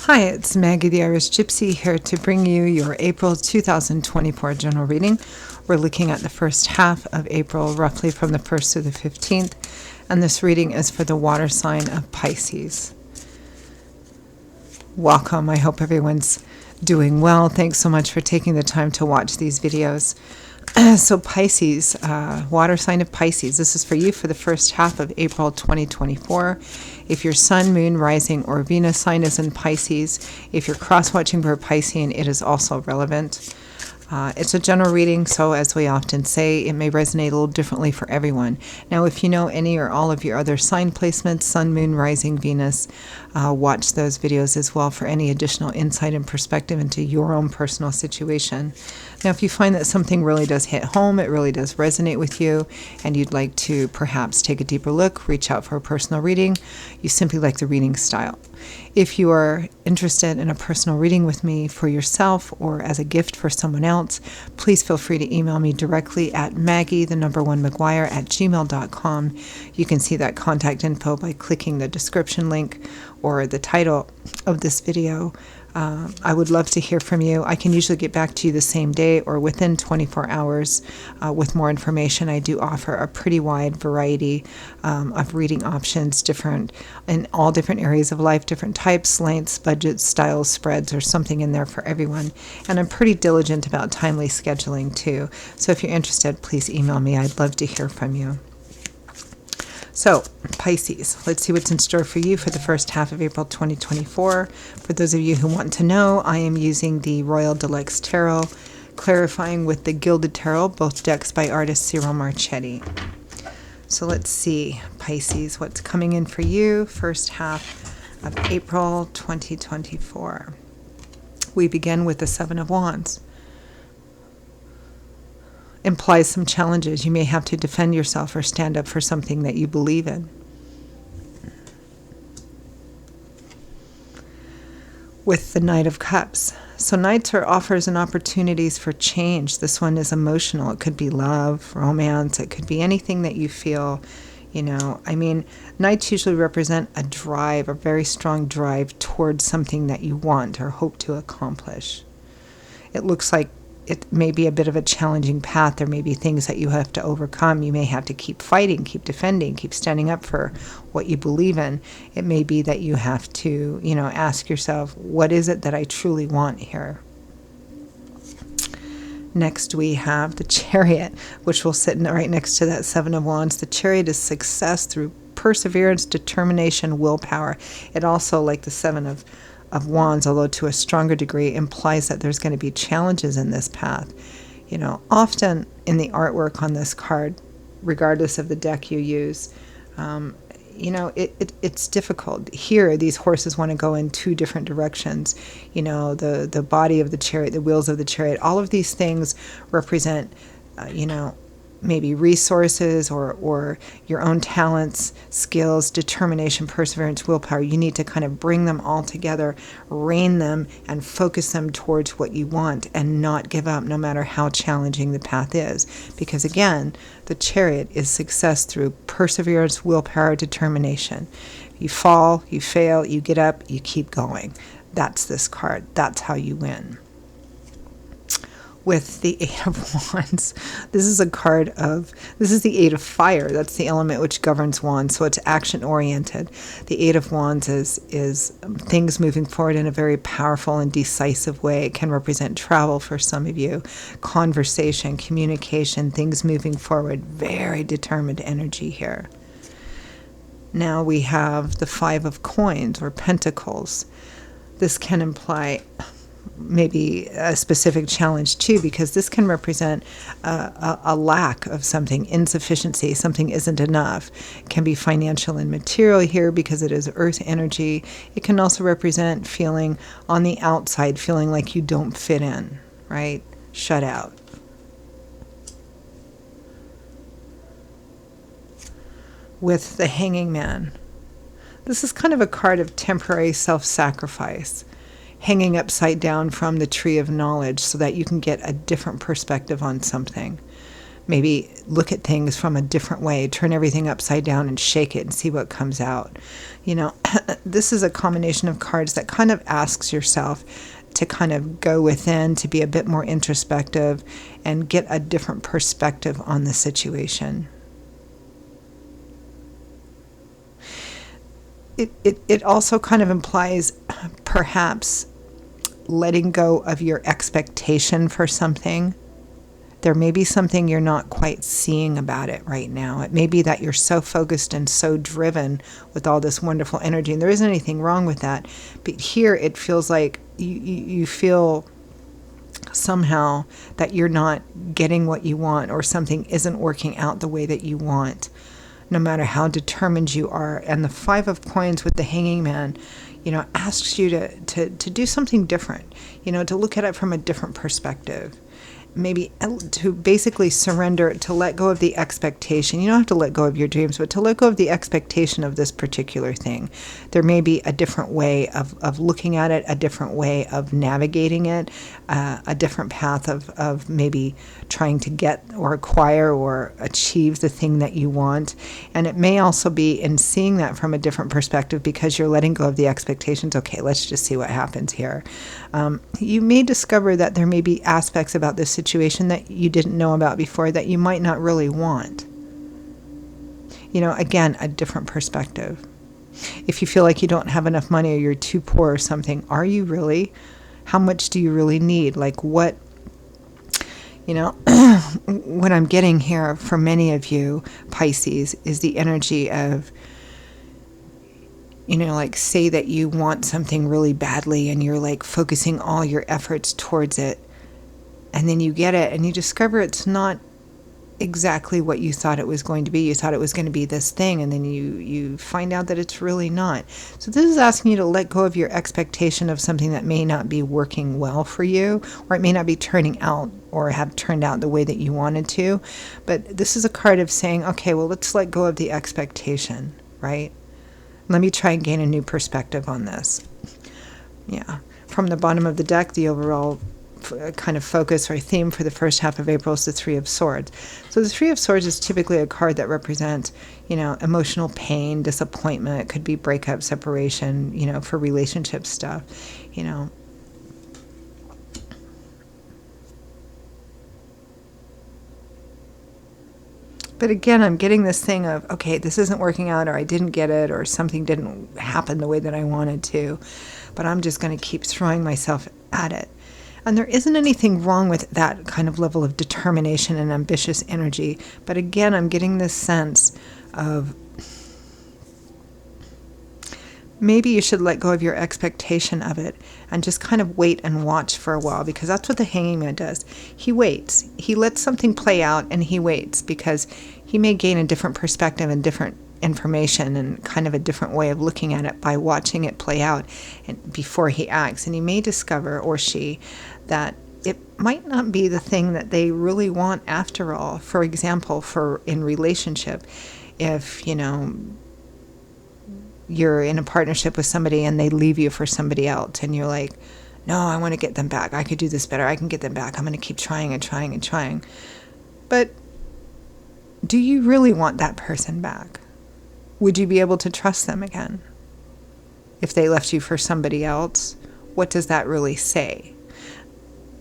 Hi, it's Maggie the Irish Gypsy here to bring you your April 2024 general reading. We're looking at the first half of April, roughly from the 1st to the 15th, and this reading is for the water sign of Pisces. Welcome. I hope everyone's doing well. Thanks so much for taking the time to watch these videos. So Pisces, water sign of Pisces, this is for you for the first half of April 2024. If your sun, moon, rising, or Venus sign is in Pisces, if you're cross-watching for Piscean, it is also relevant. It's a general reading, so as we often say, it may resonate a little differently for everyone. Now, if you know any or all of your other sign placements, sun, moon, rising, Venus, watch those videos as well for any additional insight and perspective into your own personal situation. Now, if you find that something really does hit home, it really does resonate with you, and you'd like to perhaps take a deeper look, reach out for a personal reading, you simply like the reading style. If you are interested in a personal reading with me for yourself or as a gift for someone else, please feel free to email me directly at maggie1mcguire@gmail.com. You can see that contact info by clicking the description link or the title of this video. I would love to hear from you. I can usually get back to you the same day or within 24 hours with more information. I do offer a pretty wide variety of reading options, different in all different areas of life, different types, lengths, budgets, styles, spreads, or something in there for everyone. And I'm pretty diligent about timely scheduling too. So if you're interested, please email me. I'd love to hear from you. So, Pisces, let's see what's in store for you for the first half of April 2024. For those of you who want to know, I am using the Royal Deluxe Tarot, clarifying with the Gilded Tarot, both decks by artist Cyril Marchetti. So let's see, Pisces, what's coming in for you first half of April 2024. We begin with the Seven of Wands. Implies some challenges. You may have to defend yourself or stand up for something that you believe in. With the Knight of Cups. So Knights are offers and opportunities for change. This one is emotional. It could be love, romance. It could be anything that you feel, Knights usually represent a drive, a very strong drive towards something that you want or hope to accomplish. It looks like it may be a bit of a challenging path. There may be things that you have to overcome. You may have to keep fighting, keep defending, keep standing up for what you believe in. It may be that you have to, ask yourself, what is it that I truly want here? Next, we have the Chariot, which will sit right next to that Seven of Wands. The Chariot is success through perseverance, determination, willpower. It also, like the Seven of Wands, although to a stronger degree, implies that there's going to be challenges in this path. Often in the artwork on this card, regardless of the deck you use, it's difficult. Here, these horses want to go in two different directions. The body of the chariot, the wheels of the chariot, all of these things represent, maybe resources or your own talents, skills, determination, perseverance, willpower. You need to kind of bring them all together, rein them, and focus them towards what you want and not give up no matter how challenging the path is. Because again, the Chariot is success through perseverance, willpower, determination. You fall, you fail, you get up, you keep going. That's this card. That's how you win. With the Eight of Wands, this is the Eight of Fire. That's the element which governs wands, so it's action-oriented. The Eight of Wands is things moving forward in a very powerful and decisive way. It can represent travel for some of you, conversation, communication, things moving forward. Very determined energy here. Now we have the Five of Coins, or Pentacles. This can imply maybe a specific challenge too, because this can represent a lack of something, insufficiency, something isn't enough. It can be financial and material here because it is earth energy. It can also represent feeling on the outside, feeling like you don't fit in, right? Shut out. With the Hanging Man. This is kind of a card of temporary self-sacrifice, hanging upside down from the tree of knowledge so that you can get a different perspective on something. maybe look at things from a different way, turn everything upside down and shake it and see what comes out. This is a combination of cards that kind of asks yourself to kind of go within, to be a bit more introspective and get a different perspective on the situation. It also kind of implies perhaps letting go of your expectation for something. There may be something you're not quite seeing about it right now. It may be that you're so focused and so driven with all this wonderful energy, and there isn't anything wrong with that. But here it feels like you feel somehow that you're not getting what you want, or something isn't working out the way that you want, no matter how determined you are. And the Five of Coins with the Hanging Man, asks you to do something different, to look at it from a different perspective. Maybe to basically surrender, to let go of the expectation. You don't have to let go of your dreams, but to let go of the expectation of this particular thing. There may be a different way of looking at it, a different way of navigating it, a different path of maybe trying to get or acquire or achieve the thing that you want. And it may also be in seeing that from a different perspective, because you're letting go of the expectations. Okay, let's just see what happens here. You may discover that there may be aspects about this situation that you didn't know about before that you might not really want. Again, a different perspective. If you feel like you don't have enough money or you're too poor or something, are you really? How much do you really need? Like what, what I'm getting here for many of you, Pisces, is the energy of, like say that you want something really badly and you're like focusing all your efforts towards it. And then you get it and you discover it's not exactly what you thought it was going to be. You thought it was going to be this thing, and then you find out that it's really not. So this is asking you to let go of your expectation of something that may not be working well for you, or it may not be turning out or have turned out the way that you wanted to. But this is a card of saying, okay, well, let's let go of the expectation, right? Let me try and gain a new perspective on this. Yeah. From the bottom of the deck, the overall kind of focus or theme for the first half of April is the Three of Swords. So the Three of Swords is typically a card that represents, emotional pain, disappointment. It could be breakup, separation, for relationship stuff, But again, I'm getting this thing of, okay, this isn't working out, or I didn't get it, or something didn't happen the way that I wanted to, but I'm just going to keep throwing myself at it. And there isn't anything wrong with that kind of level of determination and ambitious energy. But again, I'm getting this sense of maybe you should let go of your expectation of it and just kind of wait and watch for a while, because that's what the Hanging Man does. He waits. He lets something play out and he waits, because he may gain a different perspective and different information and kind of a different way of looking at it by watching it play out and before he acts. And he may discover, or she, that it might not be the thing that they really want after all. For example, in relationship, if you're in a partnership with somebody and they leave you for somebody else, and you're like, no, I want to get them back. I could do this better. I can get them back. I'm going to keep trying and trying and trying. But do you really want that person back? Would you be able to trust them again? If they left you for somebody else, what does that really say?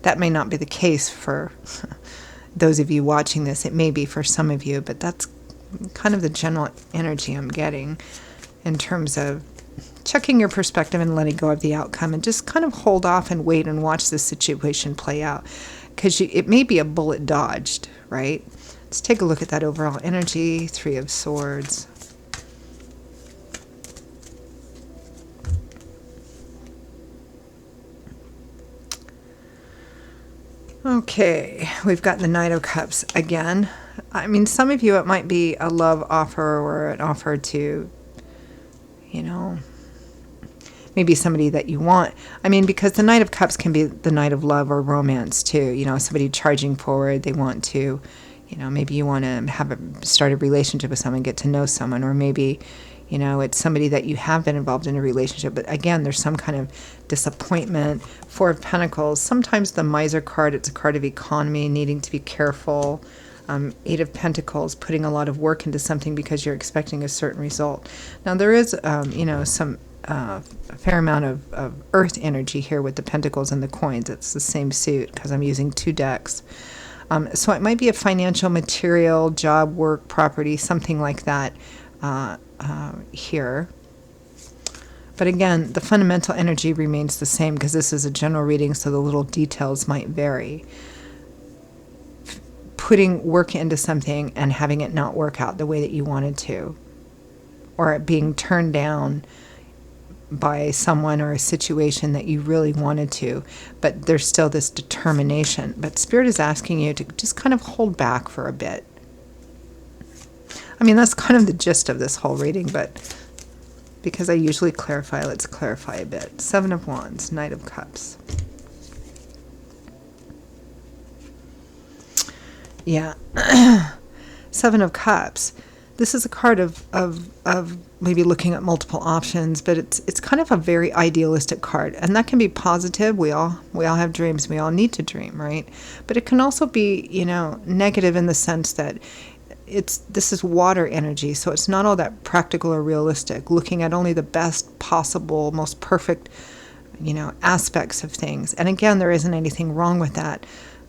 That may not be the case for those of you watching this. It may be for some of you, but that's kind of the general energy I'm getting in terms of checking your perspective and letting go of the outcome, and just kind of hold off and wait and watch the situation play out, because it may be a bullet dodged, right? Let's take a look at that overall energy. Three of Swords. Okay, we've got the Knight of Cups again. I mean, some of you, it might be a love offer or an offer to, maybe somebody that you want. I mean, because the Knight of Cups can be the Knight of love or romance too. Somebody charging forward, they want to, maybe you want to start a relationship with someone, get to know someone, or maybe, it's somebody that you have been involved in a relationship, but again, there's some kind of disappointment. Four of Pentacles, sometimes the Miser card, it's a card of economy, needing to be careful. Eight of Pentacles, putting a lot of work into something because you're expecting a certain result. Now there is, a fair amount of earth energy here with the Pentacles and the coins. It's the same suit because I'm using 2 decks. So it might be a financial, material, job, work, property, something like that here. But again, the fundamental energy remains the same because this is a general reading, so the little details might vary. Putting work into something and having it not work out the way that you wanted to, or it being turned down by someone or a situation that you really wanted to, but there's still this determination. But Spirit is asking you to just kind of hold back for a bit. I mean, that's kind of the gist of this whole reading, but because I usually clarify, let's clarify a bit. 7 of Wands, Knight of Cups. Yeah. 7 of Cups. This is a card of maybe looking at multiple options, but it's kind of a very idealistic card, and that can be positive. We all have dreams. We all need to dream, right? But it can also be, negative in the sense that this is water energy, so it's not all that practical or realistic. Looking at only the best possible, most perfect, aspects of things. And again, there isn't anything wrong with that,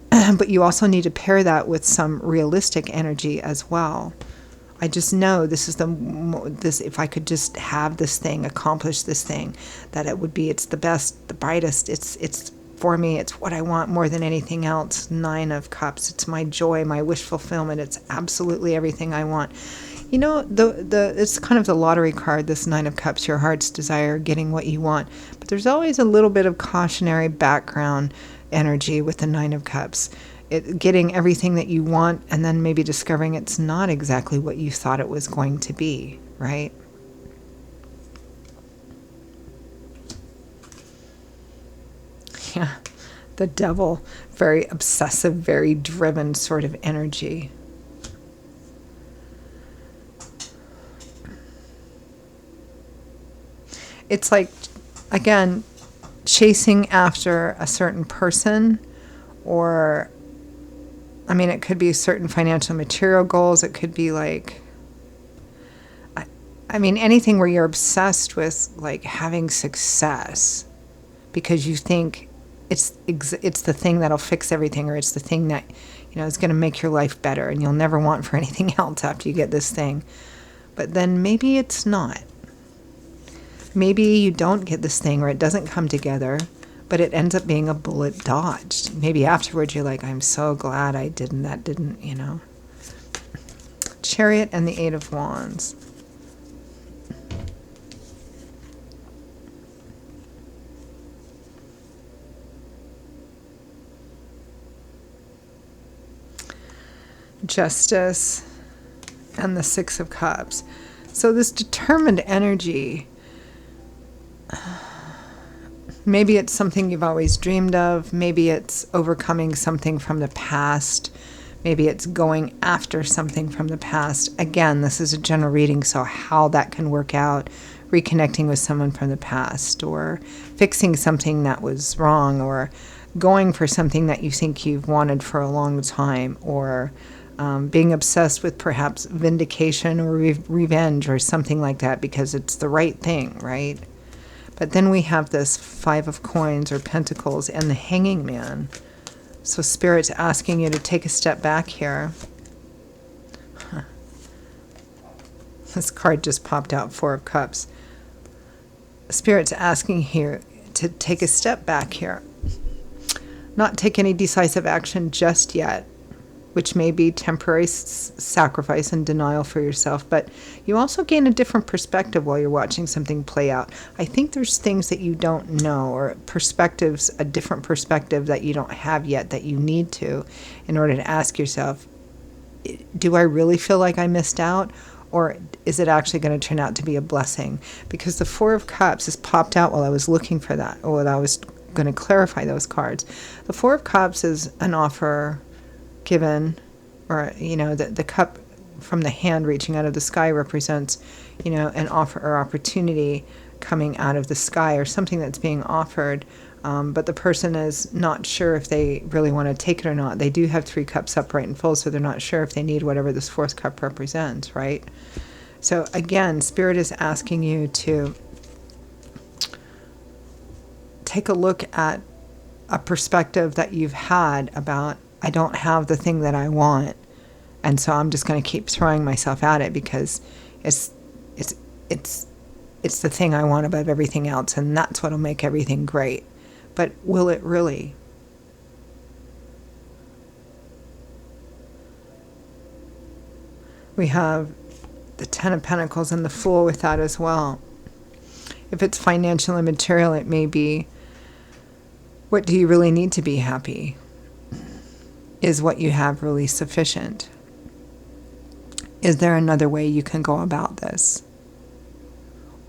but you also need to pair that with some realistic energy as well. I just know this if I could just have this thing, accomplish this thing, that it's the best, the brightest, it's for me, it's what I want more than anything else. 9 of Cups, it's my joy, my wish fulfillment, it's absolutely everything I want. It's kind of the lottery card, this 9 of Cups, your heart's desire, getting what you want. But there's always a little bit of cautionary background energy with the 9 of Cups. Getting everything that you want and then maybe discovering it's not exactly what you thought it was going to be, right? Yeah, the Devil, very obsessive, very driven sort of energy. It's like, again, chasing after a certain person, or it could be certain financial material goals. It could be like, anything where you're obsessed with like having success because you think it's the thing that'll fix everything, or it's the thing that, is going to make your life better and you'll never want for anything else after you get this thing. But then maybe it's not. Maybe you don't get this thing, or it doesn't come together, but it ends up being a bullet dodged. Maybe afterwards you're like, I'm so glad I didn't. Chariot and the 8 of Wands. Justice and the 6 of Cups. So this determined energy, maybe it's something you've always dreamed of. Maybe it's overcoming something from the past. Maybe it's going after something from the past. Again, this is a general reading, so how that can work out, reconnecting with someone from the past, or fixing something that was wrong, or going for something that you think you've wanted for a long time, or being obsessed with perhaps vindication or revenge or something like that because it's the right thing, right? But then we have this 5 of Coins or Pentacles and the Hanging Man. So Spirit's asking you to take a step back here. This card just popped out, 4 of Cups. Spirit's asking here to take a step back here. Not take any decisive action just yet, which may be temporary sacrifice and denial for yourself, but you also gain a different perspective while you're watching something play out. I think there's things that you don't know, or perspectives, a different perspective that you don't have yet that you need to, in order to ask yourself, do I really feel like I missed out? Or is it actually going to turn out to be a blessing? Because the 4 of Cups has popped out while I was looking for that, or while I was going to clarify those cards. The 4 of Cups is an offer given, or the cup from the hand reaching out of the sky represents an offer or opportunity coming out of the sky, or something that's being offered. but the person is not sure if they really want to take it or not. They do have 3 cups upright and full, so they're not sure if they need whatever this 4th cup represents, right? So again, Spirit is asking you to take a look at a perspective that you've had about, I don't have the thing that I want, and so I'm just going to keep throwing myself at it because it's the thing I want above everything else, and that's what'll make everything great. But will it really? We have the 10 of Pentacles and the Fool with that as well. If it's financial and material, it may be, what do you really need to be happy? Is what you have really sufficient? Is there another way you can go about this?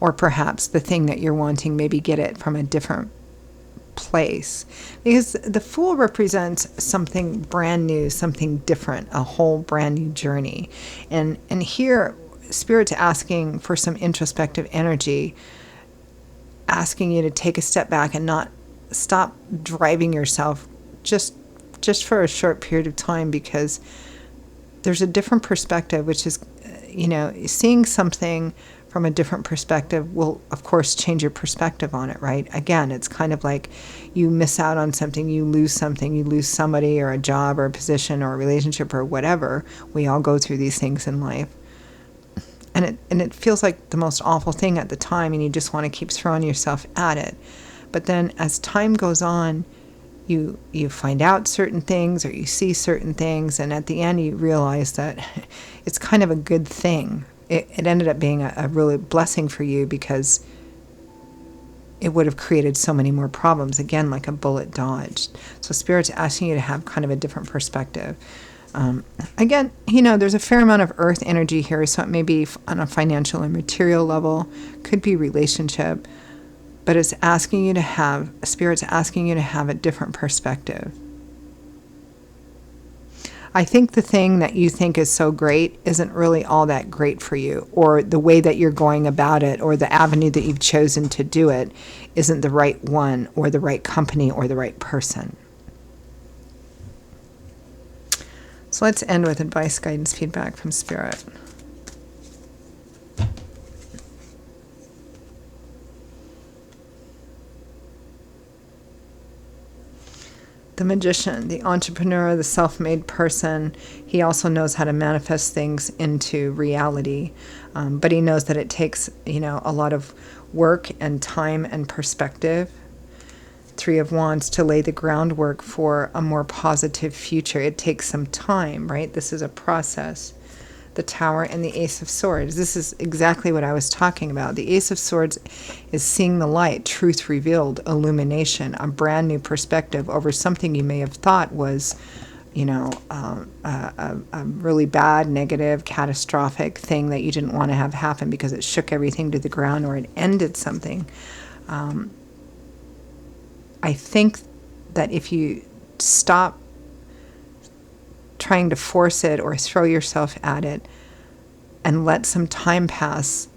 Or perhaps the thing that you're wanting, maybe get it from a different place. Because the Fool represents something brand new, something different, a whole brand new journey. And here, Spirit's asking for some introspective energy, asking you to take a step back and not stop driving yourself just for a short period of time, because there's a different perspective, which is, seeing something from a different perspective will, of course, change your perspective on it, right? Again, it's kind of like you miss out on something, you lose somebody or a job or a position or a relationship or whatever. We all go through these things in life. And it feels like the most awful thing at the time, and you just want to keep throwing yourself at it. But then as time goes on, you find out certain things or you see certain things, and at the end you realize that it's kind of a good thing. It ended up being a really blessing for you, because it would have created so many more problems, again, like a bullet dodged. So Spirit's asking you to have kind of a different perspective. Again, there's a fair amount of earth energy here, so it may be on a financial and material level, could be relationship, but Spirit's asking you to have a different perspective. I think the thing that you think is so great isn't really all that great for you, or the way that you're going about it, or the avenue that you've chosen to do it isn't the right one, or the right company, or the right person. So let's end with advice, guidance, feedback from Spirit. The magician, the entrepreneur, the self-made person, he also knows how to manifest things into reality. But he knows that it takes, a lot of work and time and perspective. 3 of Wands, to lay the groundwork for a more positive future. It takes some time, right? This is a process. The Tower and the Ace of Swords. This is exactly what I was talking about. The Ace of Swords is seeing the light, truth revealed, illumination, a brand new perspective over something you may have thought was, a really bad, negative, catastrophic thing that you didn't want to have happen because it shook everything to the ground or it ended something. I think that if you stop trying to force it or throw yourself at it and let some time pass,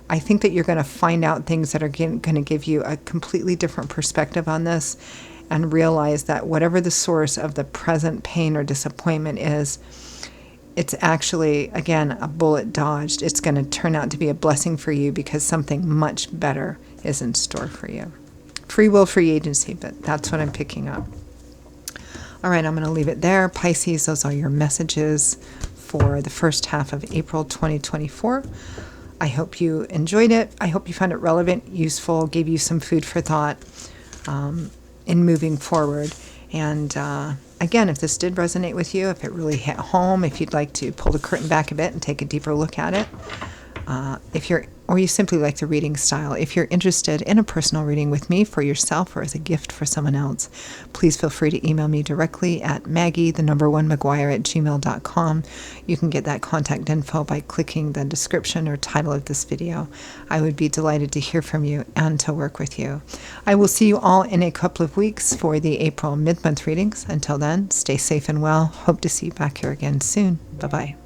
I think that you're going to find out things that are going to give you a completely different perspective on this, and realize that whatever the source of the present pain or disappointment is, it's actually, again, a bullet dodged. It's going to turn out to be a blessing for you, because something much better is in store for you. Free will, free agency, but that's what I'm picking up. All right, I'm going to leave it there. Pisces, those are your messages for the first half of April 2024. I hope you enjoyed it. I hope you found it relevant, useful, gave you some food for thought in moving forward. And again, if this did resonate with you, if it really hit home, if you'd like to pull the curtain back a bit and take a deeper look at it, or you simply like the reading style, if you're interested in a personal reading with me for yourself or as a gift for someone else, please feel free to email me directly at Maggie1McGuire@gmail.com. You can get that contact info by clicking the description or title of this video. I would be delighted to hear from you and to work with you. I will see you all in a couple of weeks for the April mid-month readings. Until then, stay safe and well. Hope to see you back here again soon. Bye-bye.